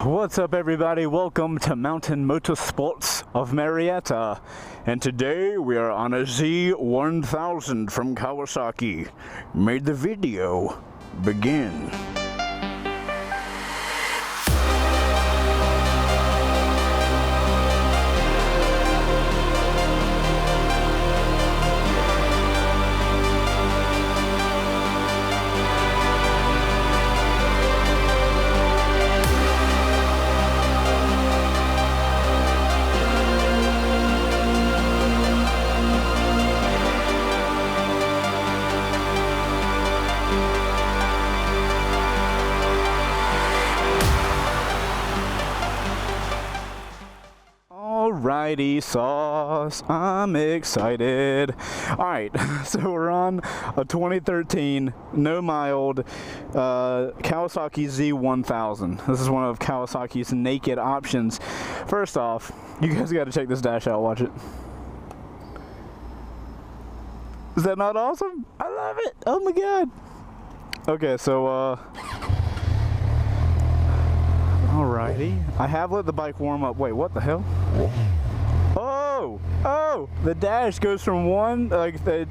What's up, everybody? Welcome to Mountain Motorsports of Marietta, and today we are on a Z1000 from Kawasaki. May the video begin. Alrighty, sauce, I'm excited. Alright, so we're on a 2013 no mild Kawasaki Z1000. This is one of Kawasaki's naked options. First off, you guys got to check this dash out. Watch it. Is that not awesome? I love it. Oh my god. Okay, so alrighty. I have let the bike warm up. Wait, what the hell? Oh! The dash goes from one,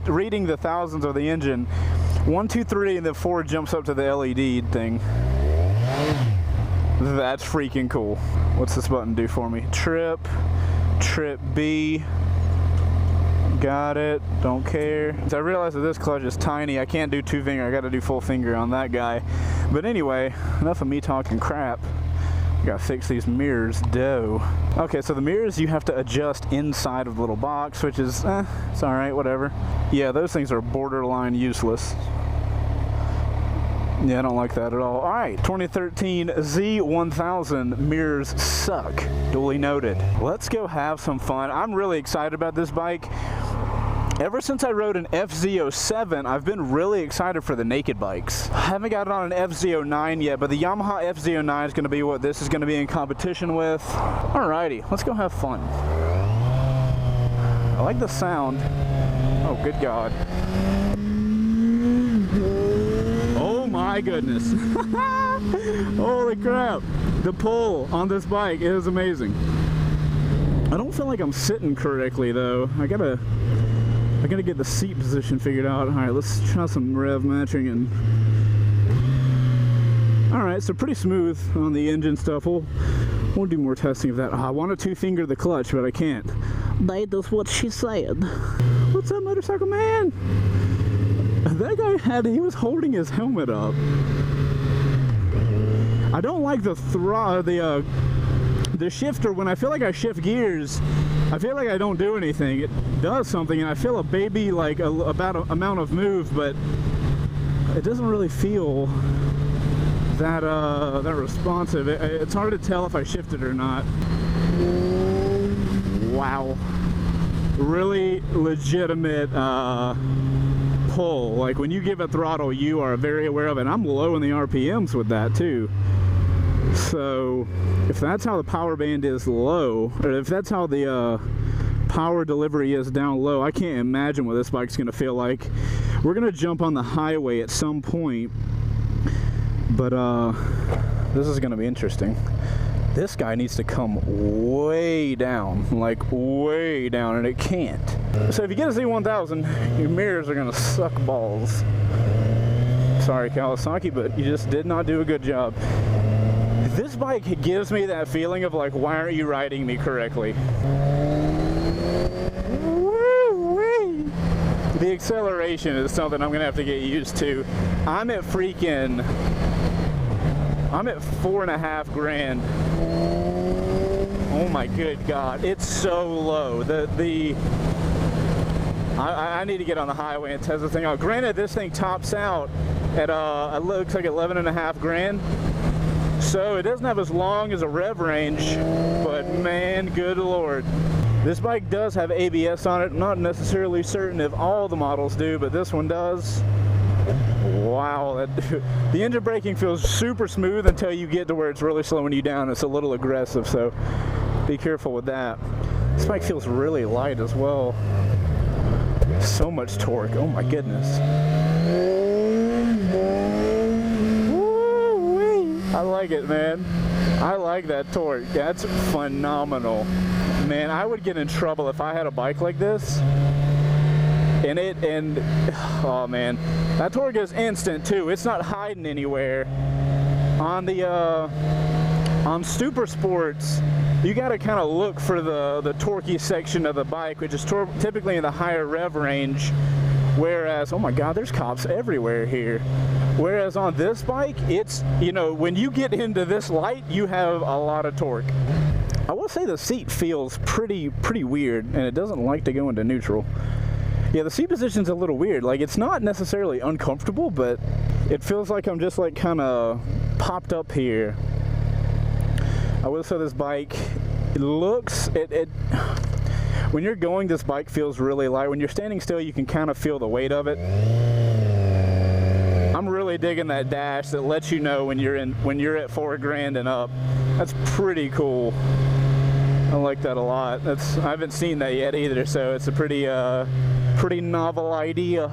reading the thousands of the engine, 1, 2, 3, and then 4 jumps up to the LED thing. That's freaking cool. What's this button do for me? Trip B. Got it. Don't care. So I realize that this clutch is tiny. I can't do 2 finger. I got to do full finger on that guy. But anyway, enough of me talking crap. Gotta fix these mirrors, dough. Okay, so the mirrors you have to adjust inside of the little box, which is, it's alright, whatever. Yeah, those things are borderline useless. Yeah, I don't like that at all. Alright, 2013 Z1000 mirrors suck. Duly noted. Let's go have some fun. I'm really excited about this bike. Ever since I rode an F.O.O.L, I've been really excited for the naked bikes. I haven't got it on an F.O.O.9 yet, but the Yamaha F.O.O.9 is going to be what this is going to be in competition with. Alrighty, let's go have fun. I like the sound. Oh, good God. Oh my goodness. Holy crap. The pull on this bike is amazing. I don't feel like I'm sitting correctly though. I gotta get the seat position figured out. Alright, let's try some rev matching and... Alright, so pretty smooth on the engine stuff. We'll do more testing of that. I want to 2-finger the clutch, but I can't. That's what she said. What's up, motorcycle man? That guy he was holding his helmet up. I don't like the shifter. When I feel like I shift gears, I feel like I don't do anything. It does something, and I feel a baby amount of move, but it doesn't really feel that responsive. It's hard to tell if I shifted or not. Wow, really legitimate pull. Like when you give a throttle, you are very aware of it. And I'm low in the RPMs with that too. So if that's how the power band is low, or if that's how the power delivery is down low, I can't imagine what this bike's going to feel like. We're going to jump on the highway at some point, but this is going to be interesting. This guy needs to come way down, like way down, and it can't. So if you get a Z1000, your mirrors are going to suck balls. Sorry, Kawasaki, but you just did not do a good job. This bike gives me that feeling of like, why aren't you riding me correctly? Woo-wee. The acceleration is something I'm gonna have to get used to. I'm at 4.5 grand. Oh my good God, it's so low. I need to get on the highway and test this thing out. Granted, this thing tops out at it looks like 11.5 grand. So it doesn't have as long as a rev range, but man, good Lord. This bike does have ABS on it. Not necessarily certain if all the models do, but this one does. Wow, the engine braking feels super smooth until you get to where it's really slowing you down. It's a little aggressive, so be careful with that. This bike feels really light as well. So much torque, oh my goodness. I like it, man. I like that torque. That's phenomenal. Man, I would get in trouble if I had a bike like this. Oh man, that torque is instant too. It's not hiding anywhere. On the on Super Sports, you got to kind of look for the torquey section of the bike, which is typically in the higher rev range. Whereas, oh my God, there's cops everywhere here. Whereas on this bike, it's, you know, when you get into this light, you have a lot of torque. I will say the seat feels pretty weird, and it doesn't like to go into neutral. Yeah, the seat position's a little weird. Like, it's not necessarily uncomfortable, but it feels like I'm just like kind of popped up here. I will say this bike, it looks, when you're going, this bike feels really light. When you're standing still, you can kind of feel the weight of it. I'm really digging that dash that lets you know when you're at $4,000 and up. That's pretty cool. I like that a lot. I haven't seen that yet either, so it's a pretty novel idea.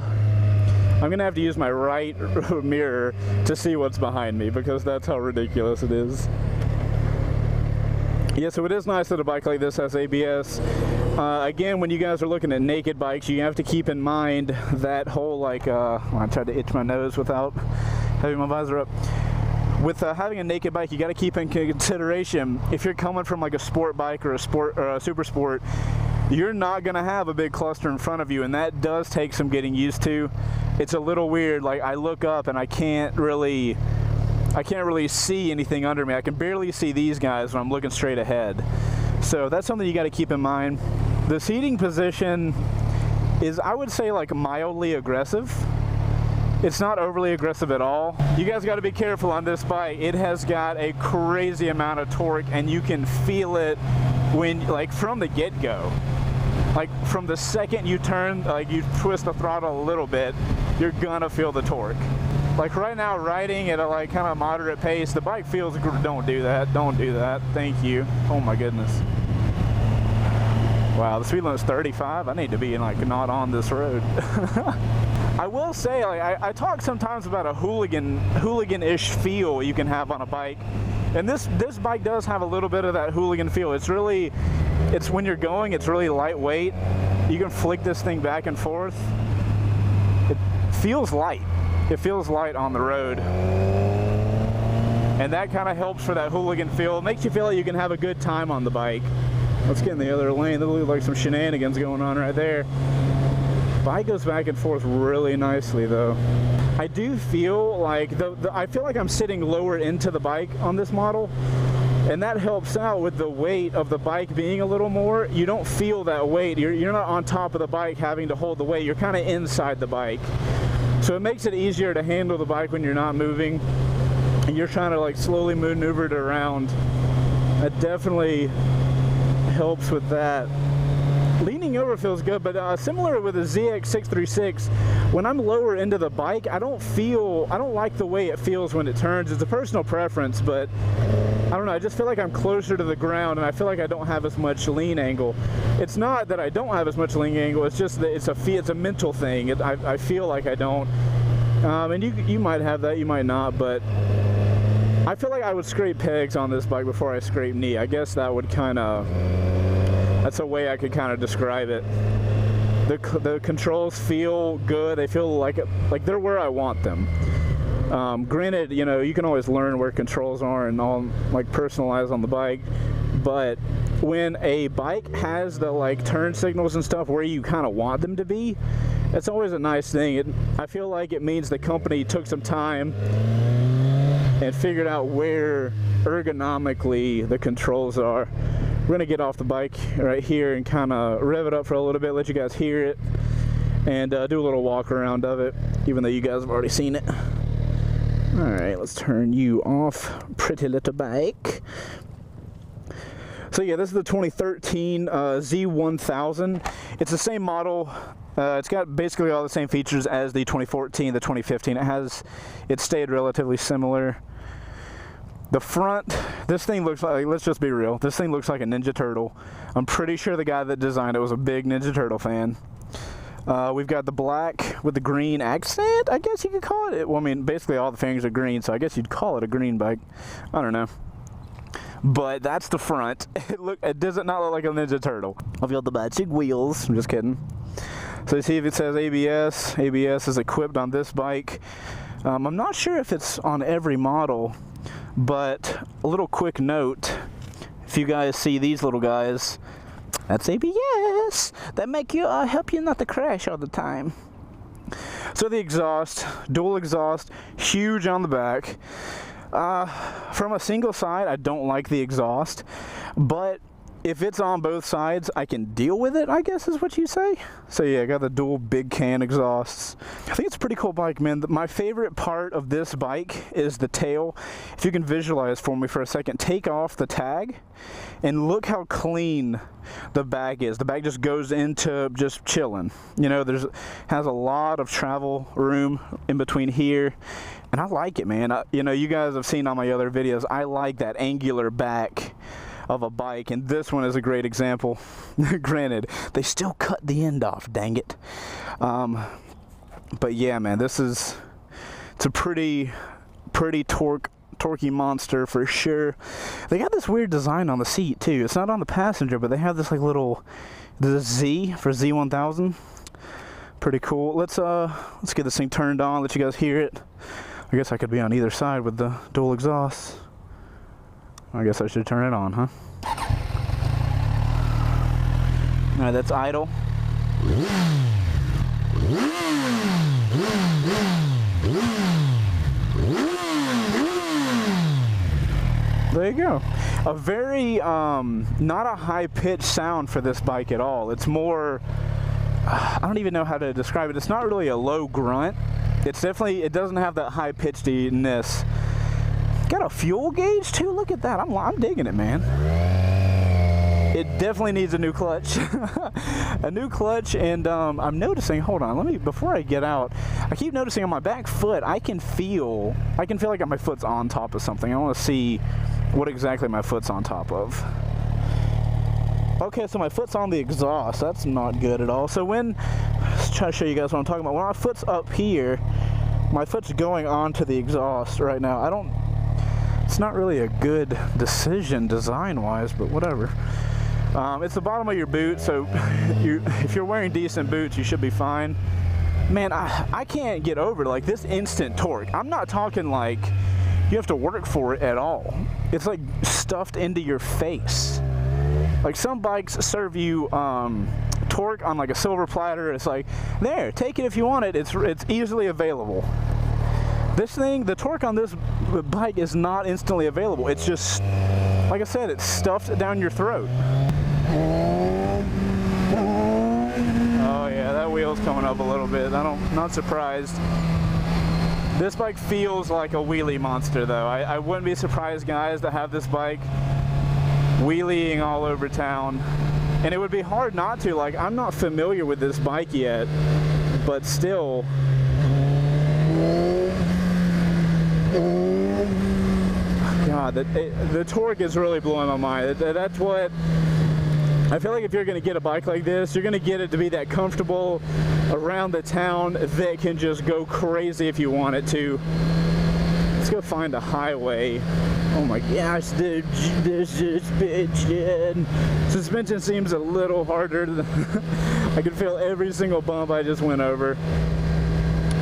I'm gonna have to use my right mirror to see what's behind me because that's how ridiculous it is. Yeah, so it is nice that a bike like this has ABS. Again, when you guys are looking at naked bikes, you have to keep in mind that whole, like, I tried to itch my nose without having my visor up. With having a naked bike, you got to keep in consideration, if you're coming from like a sport bike or a super sport, you're not going to have a big cluster in front of you, and that does take some getting used to. It's a little weird. Like, I look up and I can't really see anything under me. I can barely see these guys when I'm looking straight ahead. So that's something you got to keep in mind. The seating position is, I would say, like mildly aggressive. It's not overly aggressive at all. You guys got to be careful on this bike. It has got a crazy amount of torque, and you can feel it when, like, from the get-go. Like, from the second you turn, like, you twist the throttle a little bit, you're gonna feel the torque. Like right now, riding at a like kind of moderate pace, the bike feels, don't do that, don't do that, thank you. Oh my goodness. Wow, the speed limit's 35. I need to be like not on this road. I will say, like, I talk sometimes about a hooligan-ish feel you can have on a bike, and this bike does have a little bit of that hooligan feel. It's when you're going, it's really lightweight. You can flick this thing back and forth. It feels light. It feels light on the road, and that kind of helps for that hooligan feel. It makes you feel like you can have a good time on the bike. Let's get in the other lane. There looks like some shenanigans going on right there. Bike goes back and forth really nicely though. I do feel like I feel like I'm sitting lower into the bike on this model, and that helps out with the weight of the bike being a little more. You don't feel that weight. You're not on top of the bike having to hold the weight. You're kind of inside the bike. So it makes it easier to handle the bike when you're not moving and you're trying to like slowly maneuver it around. That definitely helps with that. Leaning over feels good, but similar with the ZX636, when I'm lower into the bike, I don't like the way it feels when it turns. It's a personal preference, but I don't know, I just feel like I'm closer to the ground and I feel like I don't have as much lean angle. It's not that I don't have as much lean angle, it's just that it's a mental thing. I feel like I don't. And you might have that, you might not, but I feel like I would scrape pegs on this bike before I scrape knee. I guess that would that's a way I could kind of describe it. The controls feel good. They feel like they're where I want them. Granted, you know, you can always learn where controls are and all, like, personalize on the bike, but when a bike has the like turn signals and stuff where you kind of want them to be, it's always a nice thing. I feel like it means the company took some time and figured out where ergonomically the controls are. We're gonna get off the bike right here and kind of rev it up for a little bit, let you guys hear it, and do a little walk around of it, even though you guys have already seen it. All right, let's turn you off, pretty little bike. So yeah, this is the 2013 Z1000. It's the same model. It's got basically all the same features as the 2014, the 2015. It stayed relatively similar. The front, this thing looks like, let's just be real, this thing looks like a Ninja Turtle. I'm pretty sure the guy that designed it was a big Ninja Turtle fan. We've got the black with the green accent, I guess you could call it. Well, I mean, basically all the fingers are green, so I guess you'd call it a green bike. I don't know. but that's the front. It does not look like a Ninja Turtle. I've got the matching wheels. I'm just kidding. So you see if it says ABS. ABS is equipped on this bike. I'm not sure if it's on every model, but a little quick note. If you guys see these little guys, that's ABS. That make you help you not to crash all the time. So the exhaust, dual exhaust, huge on the back. From a single side, I don't like the exhaust, but if it's on both sides, I can deal with it, I guess is what you say. So yeah, I got the dual big can exhausts. I think it's a pretty cool bike, man. My favorite part of this bike is the tail. If you can visualize for me for a second, take off the tag and look how clean the bag is. The bag just goes into just chilling. You know, has a lot of travel room in between here. And I like it, man. You know, you guys have seen on my other videos, I like that angular back of a bike, and this one is a great example. Granted, they still cut the end off, dang it. But yeah, man, it's a pretty torquey monster for sure. They got this weird design on the seat too. It's not on the passenger, but they have this like the Z for Z1000. Pretty cool. Let's get this thing turned on, let you guys hear it. I guess I could be on either side with the dual exhaust. I guess I should turn it on, huh? Alright, that's idle. There you go. A very, not a high-pitched sound for this bike at all. It's more, I don't even know how to describe it. It's not really a low grunt. It's definitely, it doesn't have that high-pitchedness. Got a fuel gauge too. Look at that. I'm digging it, man. It definitely needs a new clutch. A new clutch, and I'm noticing, hold on, before I get out, I keep noticing on my back foot, I can feel like my foot's on top of something. I want to see what exactly my foot's on top of. Okay, so my foot's on the exhaust. That's not good at all. So let's try to show you guys what I'm talking about. When my foot's up here, my foot's going onto the exhaust right now. It's not really a good decision design-wise, but whatever. It's the bottom of your boot, so if you're wearing decent boots, you should be fine. Man, I can't get over like this instant torque. I'm not talking like you have to work for it at all. It's like stuffed into your face. Like some bikes serve you torque on like a silver platter. It's like, there, take it if you want it. It's easily available. This thing, the torque on this bike is not instantly available. It's just, like I said, it's stuffed down your throat. Oh yeah, that wheel's coming up a little bit. Not surprised. This bike feels like a wheelie monster though. I wouldn't be surprised, guys, to have this bike wheeling all over town. And it would be hard not to. Like, I'm not familiar with this bike yet, but still. God, the torque is really blowing my mind. That's what I feel like. If you're going to get a bike like this, you're going to get it to be that comfortable around the town that can just go crazy if you want it to. Let's go find a highway. Oh my gosh, dude, this suspension. Suspension seems a little harder. I can feel every single bump I just went over.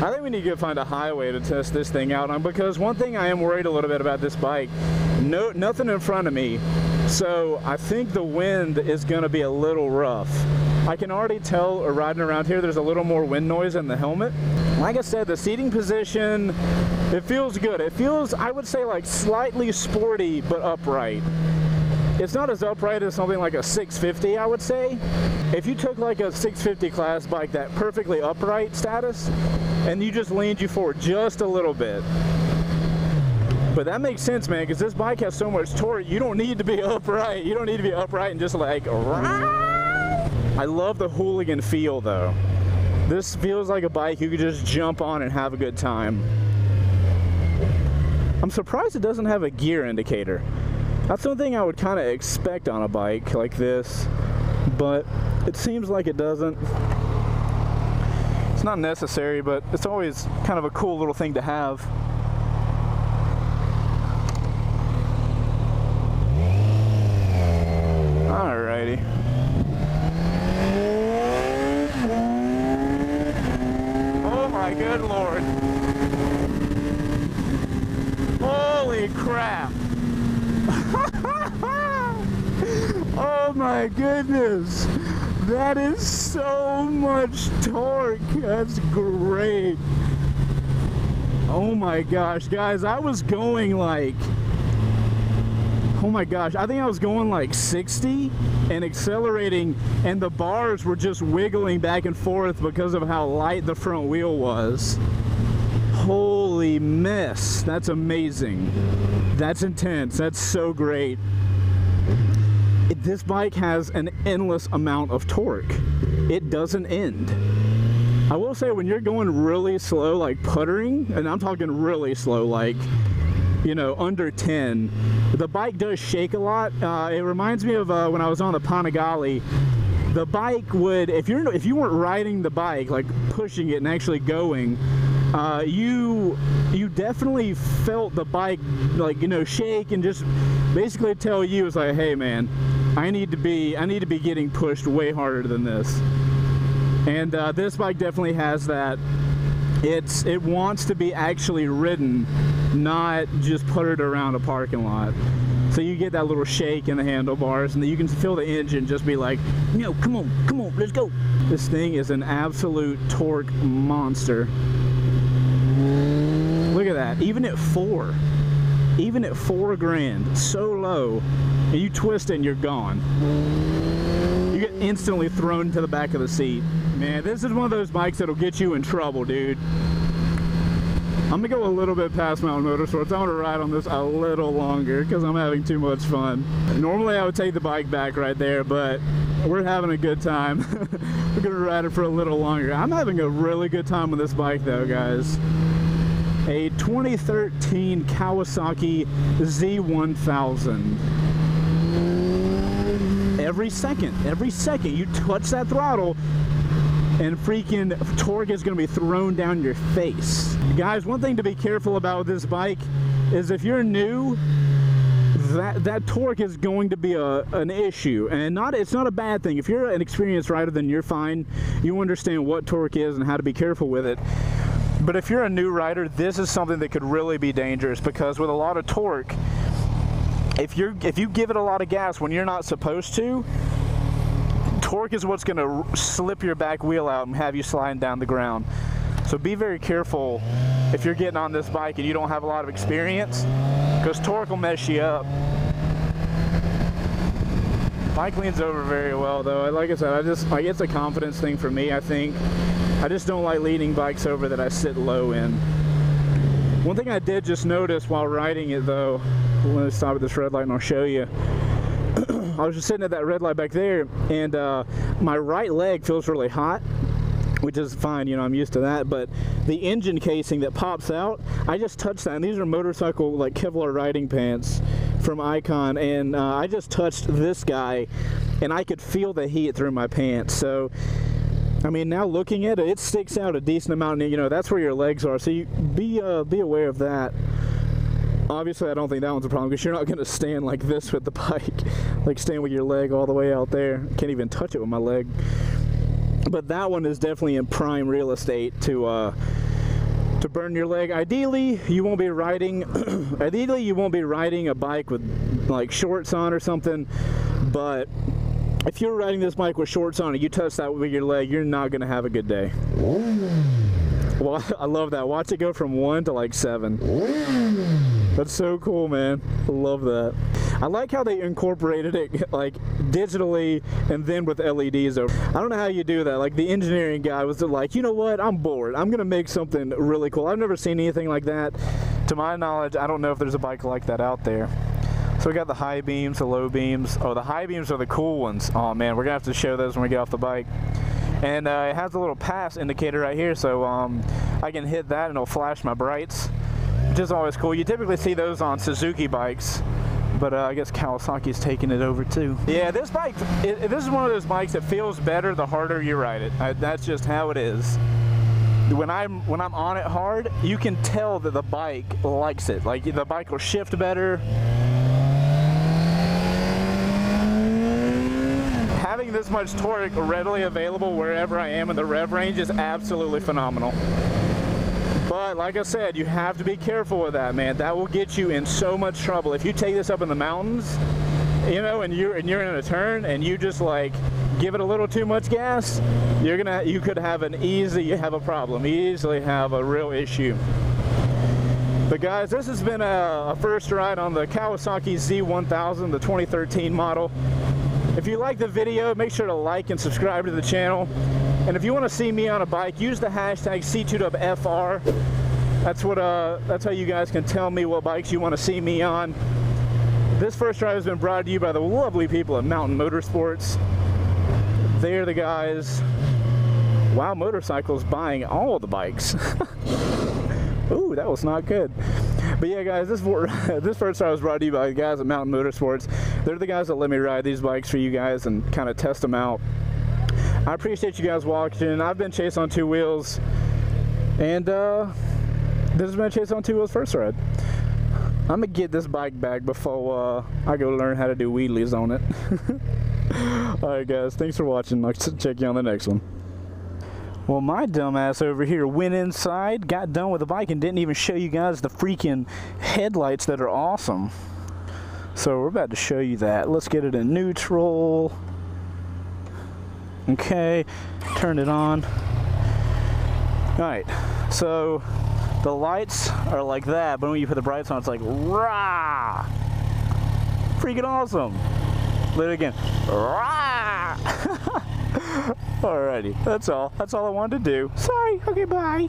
I think we need to go find a highway to test this thing out on, because one thing I am worried a little bit about this bike, nothing in front of me, so I think the wind is going to be a little rough. I can already tell riding around here there's a little more wind noise in the helmet. Like I said, the seating position, it feels good. It feels, I would say, like slightly sporty but upright. It's not as upright as something like a 650, I would say. If you took like a 650 class bike, that perfectly upright status, and you just leaned you forward just a little bit. But that makes sense, man, because this bike has so much torque, you don't need to be upright. You don't need to be upright and just like, I love the hooligan feel though. This feels like a bike you could just jump on and have a good time. I'm surprised it doesn't have a gear indicator. That's one thing I would kind of expect on a bike like this, but it seems like it doesn't. It's not necessary, but it's always kind of a cool little thing to have. my goodness. That is so much torque. That's great. Oh my gosh, guys, I was going like, oh my gosh, I think I was going like 60 and accelerating, and the bars were just wiggling back and forth because of how light the front wheel was. Holy mess, that's amazing. That's intense, that's so great. This bike has an endless amount of torque. It doesn't end. I will say, when you're going really slow, like puttering, and I'm talking really slow, like, you know, under 10, the bike does shake a lot. It reminds me of when I was on the Panigale. The bike would, if you weren't riding the bike, like pushing it and actually going, you definitely felt the bike, like, you know, shake and just basically tell you, it's like, hey man, I need to be getting pushed way harder than this. And this bike definitely has that. It wants to be actually ridden, not just puttered around a parking lot. So you get that little shake in the handlebars, and you can feel the engine just be like, no, come on, let's go. This thing is an absolute torque monster. Look at that, even at 4 grand, so low, and you twist it and you're gone. You get instantly thrown to the back of the seat. Man, this is one of those bikes that'll get you in trouble, dude. I'm gonna go a little bit past Mountain Motorsports. I want to ride on this a little longer because I'm having too much fun. Normally I would take the bike back right there, but we're having a good time. We're gonna ride it for a little longer. I'm having a really good time with this bike though, guys. A 2013 Kawasaki Z1000. Every second you touch that throttle and freaking torque is going to be thrown down your face. Guys, one thing to be careful about with this bike is if you're new, that torque is going to be an issue, and it's not a bad thing. If you're an experienced rider, then you're fine. You understand what torque is and how to be careful with it. But if you're a new rider, this is something that could really be dangerous, because with a lot of torque, if you give it a lot of gas when you're not supposed to, torque is what's going to slip your back wheel out and have you sliding down the ground. So be very careful if you're getting on this bike and you don't have a lot of experience, because torque will mess you up. Bike leans over very well though. Like I said, it's a confidence thing for me, I think. I just don't like leaning bikes over that I sit low in. One thing I did just notice while riding it though, let me stop at this red light and I'll show you. I was just sitting at that red light back there, and my right leg feels really hot, which is fine, you know, I'm used to that, but the engine casing that pops out, I just touched that, and these are motorcycle, like, Kevlar riding pants from Icon, and I just touched this guy, and I could feel the heat through my pants. So, I mean, now looking at it, it sticks out a decent amount, and, you know, that's where your legs are, so you be aware of that. Obviously, I don't think that one's a problem, because you're not going to stand like this with the bike, like stand with your leg all the way out there. Can't even touch it with my leg. But that one is definitely in prime real estate to burn your leg. Ideally, you won't be riding. Ideally, you won't be riding a bike with like shorts on or something. But if you're riding this bike with shorts on and you touch that with your leg, you're not going to have a good day. Well, I love that. Watch it go from 1 to like 7. That's so cool, man. I love that. I like how they incorporated it like digitally and then with LEDs over. I don't know how you do that. Like the engineering guy was like, you know what? I'm bored. I'm gonna make something really cool. I've never seen anything like that. To my knowledge, I don't know if there's a bike like that out there. So we got the high beams, the low beams. Oh, the high beams are the cool ones. Oh man, we're gonna have to show those when we get off the bike. And it has a little pass indicator right here, so I can hit that and it'll flash my brights, which is always cool. You typically see those on Suzuki bikes, but I guess Kawasaki's taking it over too. Yeah, this bike, this is one of those bikes that feels better the harder you ride it. That's just how it is. When I'm on it hard, you can tell that the bike likes it. Like the bike will shift better. Having this much torque readily available wherever I am in the rev range is absolutely phenomenal. But like I said, you have to be careful with that, man. That will get you in so much trouble. If you take this up in the mountains, you know, when you're in a turn and you just like give it a little too much gas, you could have a problem, easily have a real issue. But guys, this has been a first ride on the Kawasaki Z1000, the 2013 model. If you like the video, make sure to like and subscribe to the channel. And if you want to see me on a bike, use the hashtag C2WFR. That's how you guys can tell me what bikes you want to see me on. This first ride has been brought to you by the lovely people at Mountain Motorsports. They're the guys. Wow Motorcycles buying all the bikes. Ooh, that was not good. But yeah, guys, this first ride was brought to you by the guys at Mountain Motorsports. They're the guys that let me ride these bikes for you guys and kind of test them out. I appreciate you guys watching. I've been Chaseontwowheels, and this has been Chaseontwowheels first ride. I'm gonna get this bike back before I go learn how to do wheelies on it. Alright guys, thanks for watching. I'll check you on the next one. Well, my dumbass over here went inside, got done with the bike, and didn't even show you guys the freaking headlights that are awesome. So we're about to show you that. Let's get it in neutral. Okay, turn it on. Alright, so the lights are like that, but when you put the brights on, it's like rah! Freaking awesome! Let it again. Rah! Alrighty, that's all. That's all I wanted to do. Sorry. Okay, bye.